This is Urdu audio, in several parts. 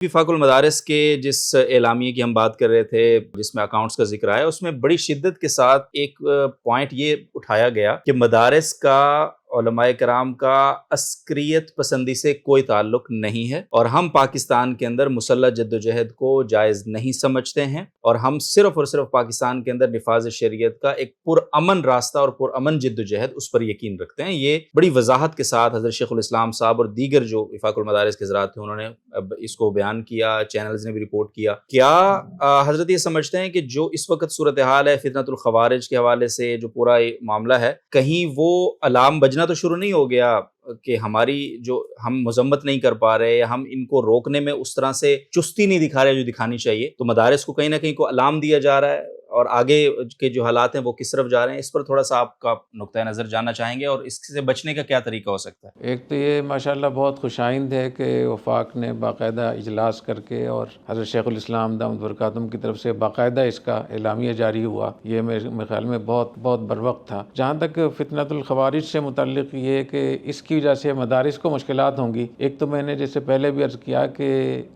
وفاق المدارس کے جس اعلامیے کی ہم بات کر رہے تھے جس میں اکاؤنٹس کا ذکر آیا، اس میں بڑی شدت کے ساتھ ایک پوائنٹ یہ اٹھایا گیا کہ مدارس کا علماء کرام کا عسکریت پسندی سے کوئی تعلق نہیں ہے، اور ہم پاکستان کے اندر مسلح جدوجہد کو جائز نہیں سمجھتے ہیں، اور ہم صرف اور صرف پاکستان کے اندر نفاذ شریعت کا ایک پرامن راستہ اور پرامن جدوجہد اس پر یقین رکھتے ہیں۔ یہ بڑی وضاحت کے ساتھ حضرت شیخ الاسلام صاحب اور دیگر جو وفاق المدارس کے حضرات تھے انہوں نے اس کو بیان کیا، چینلز نے بھی رپورٹ کیا۔ کیا حضرت یہ سمجھتے ہیں کہ جو اس وقت صورتحال ہے فتنۃ الخوارج کے حوالے سے جو پورا معاملہ ہے، کہیں وہ الارم بجنا تو شروع نہیں ہو گیا کہ ہماری جو ہم مذمت نہیں کر پا رہے یا ہم ان کو روکنے میں اس طرح سے چستی نہیں دکھا رہے جو دکھانی چاہیے، تو مدارس کو کہیں نہ کہیں کو الارم دیا جا رہا ہے اور آگے کے جو حالات ہیں وہ کس طرف جا رہے ہیں؟ اس پر تھوڑا سا آپ کا نقطہ نظر جاننا چاہیں گے، اور اس سے بچنے کا کیا طریقہ ہو سکتا ہے؟ ایک تو یہ ماشاءاللہ بہت خوش آئند ہے کہ وفاق نے باقاعدہ اجلاس کر کے اور حضرت شیخ الاسلام دامت برکاتہم کی طرف سے باقاعدہ اس کا اعلامیہ جاری ہوا، یہ میرے خیال میں بہت بروقت تھا۔ جہاں تک فتنۃ الخوارج سے متعلق یہ کہ اس کی وجہ سے مدارس کو مشکلات ہوں گی، ایک تو میں نے جیسے پہلے بھی عرض کیا کہ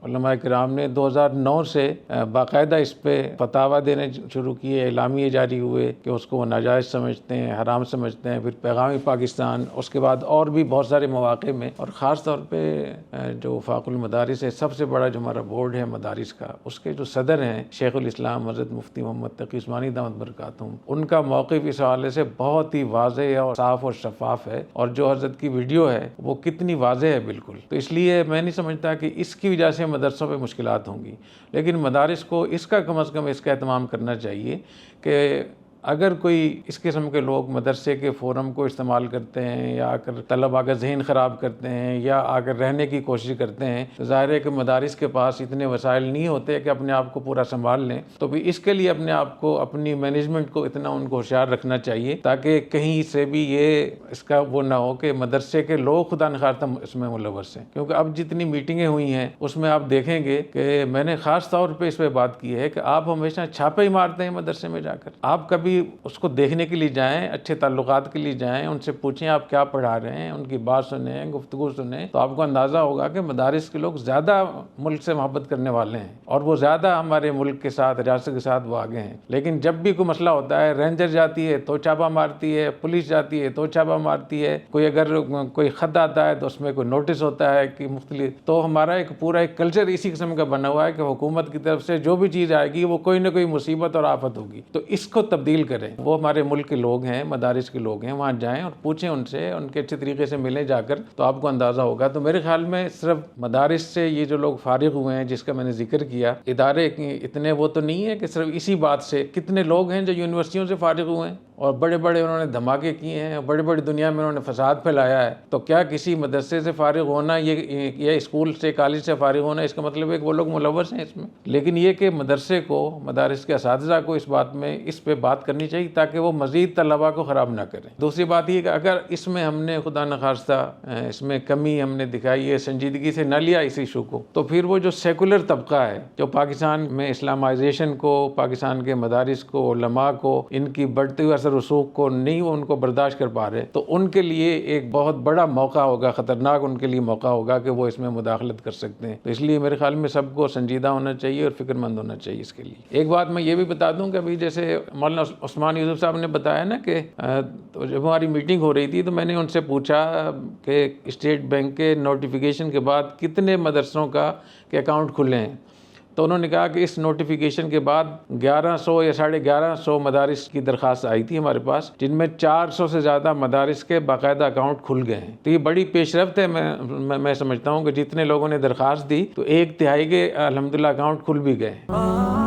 علماء کرام نے 2009 سے باقاعدہ اس پہ فتاویٰ دینے شروع کیے، اعلامیہ جاری ہوئے کہ اس کو وہ ناجائز سمجھتے ہیں، حرام سمجھتے ہیں، پھر پیغام پاکستان، اس کے بعد اور بھی بہت سارے مواقع میں، اور خاص طور پہ جو وفاق المدارس ہے، سب سے بڑا جو ہمارا بورڈ ہے مدارس کا، اس کے جو صدر ہیں شیخ الاسلام حضرت مفتی محمد تقی عثمانی دامت برکاتہم، ان کا موقف اس حوالے سے بہت ہی واضح اور صاف اور شفاف ہے، اور جو حضرت کی ویڈیو ہے وہ کتنی واضح ہے بالکل۔ تو اس لیے میں نہیں سمجھتا کہ اس کی وجہ سے مدرسوں پہ مشکلات ہوں گی، لیکن مدارس کو اس کا کم از کم اس کا اہتمام کرنا چاہیے کہ اگر کوئی اس قسم کے لوگ مدرسے کے فورم کو استعمال کرتے ہیں یا آ کر طلباء کا ذہن خراب کرتے ہیں یا آ کر رہنے کی کوشش کرتے ہیں، تو ظاہر ہے کہ مدارس کے پاس اتنے وسائل نہیں ہوتے کہ اپنے آپ کو پورا سنبھال لیں، تو بھی اس کے لیے اپنے آپ کو، اپنی مینجمنٹ کو اتنا ان کو ہوشیار رکھنا چاہیے تاکہ کہیں سے بھی یہ اس کا وہ نہ ہو کہ مدرسے کے لوگ خدا نخواستہ اس میں ملوث ہیں۔ کیونکہ اب جتنی میٹنگیں ہوئی ہیں اس میں آپ دیکھیں گے کہ میں نے خاص طور پہ اس پہ بات کی ہے کہ آپ ہمیشہ چھاپے ہی مارتے ہیں مدرسے میں جا کر، آپ کبھی اس کو دیکھنے کے لیے جائیں، اچھے تعلقات کے لیے جائیں، ان سے پوچھیں آپ کیا پڑھا رہے ہیں، ان کی بات سنیں، گفتگو سنیں، تو آپ کو اندازہ ہوگا کہ مدارس کے لوگ زیادہ ملک سے محبت کرنے والے ہیں اور وہ زیادہ ہمارے ملک کے ساتھ، ریاست کے ساتھ وہ آگے ہیں۔ لیکن جب بھی کوئی مسئلہ ہوتا ہے، رینجر جاتی ہے تو چھاپا مارتی ہے، پولیس جاتی ہے تو چھاپا مارتی ہے، کوئی اگر کوئی خط آتا ہے تو اس میں کوئی نوٹس ہوتا ہے کہ مختلف، تو ہمارا ایک پورا ایک کلچر اسی قسم کا بنا ہوا ہے کہ حکومت کی طرف سے جو بھی چیز آئے گی وہ کوئی نہ کوئی مصیبت اور آفت ہوگی، تو اس کو تبدیل کریں۔ وہ ہمارے ملک کے لوگ ہیں، مدارس کے لوگ ہیں، وہاں جائیں اور پوچھیں ان سے، ان کے اچھے طریقے سے ملیں جا کر، تو آپ کو اندازہ ہوگا۔ تو میرے خیال میں صرف مدارس سے یہ جو لوگ فارغ ہوئے ہیں جس کا میں نے ذکر کیا، ادارے اتنے وہ تو نہیں ہے کہ صرف اسی بات سے، کتنے لوگ ہیں جو یونیورسٹیوں سے فارغ ہوئے ہیں اور بڑے بڑے انہوں نے دھماکے کیے ہیں، بڑی بڑی دنیا میں انہوں نے فساد پھیلایا ہے، تو کیا کسی مدرسے سے فارغ ہونا یہ اسکول سے، کالج سے فارغ ہونا اس کا مطلب ہے کہ وہ لوگ ملوث ہیں اس میں؟ لیکن یہ کہ مدرسے کو، مدارس کے اساتذہ کو اس بات میں، اس پہ بات کرنی چاہیے تاکہ وہ مزید طلباء کو خراب نہ کریں۔ دوسری بات یہ کہ اگر اس میں ہم نے خدا نخواستہ اس میں کمی ہم نے دکھائی ہے، سنجیدگی سے نہ لیا اس ایشو کو، تو پھر وہ جو سیکولر طبقہ ہے جو پاکستان میں اسلامائزیشن کو، پاکستان کے مدارس کو، علماء کو، ان کی بڑھتے ہوئے اثر رسوخ کو نہیں وہ ان کو برداشت کر پا رہے، تو ان کے لیے ایک بہت بڑا موقع ہوگا، خطرناک ان کے لیے موقع ہوگا کہ وہ اس میں مداخلت کر سکتے ہیں۔ تو اس لیے میرے خیال میں سب کو سنجیدہ ہونا چاہیے اور فکر مند ہونا چاہیے اس کے لیے۔ ایک بات میں یہ بھی بتا دوں کہ ابھی جیسے مولانا عثمان یوسف صاحب نے بتایا نا کہ تو جب ہماری میٹنگ ہو رہی تھی تو میں نے ان سے پوچھا کہ اسٹیٹ بینک کے نوٹیفیکیشن کے بعد کتنے مدرسوں کا کے اکاؤنٹ کھلے ہیں، تو انہوں نے کہا کہ اس نوٹیفیکیشن کے بعد 1100 یا 1150 مدارس کی درخواست آئی تھی ہمارے پاس، جن میں 400 سے زیادہ مدارس کے باقاعدہ اکاؤنٹ کھل گئے ہیں۔ تو یہ بڑی پیش رفت ہے، میں سمجھتا ہوں کہ جتنے لوگوں نے درخواست دی تو 1/3 کے الحمدللہ اکاؤنٹ کھل بھی گئے ہیں۔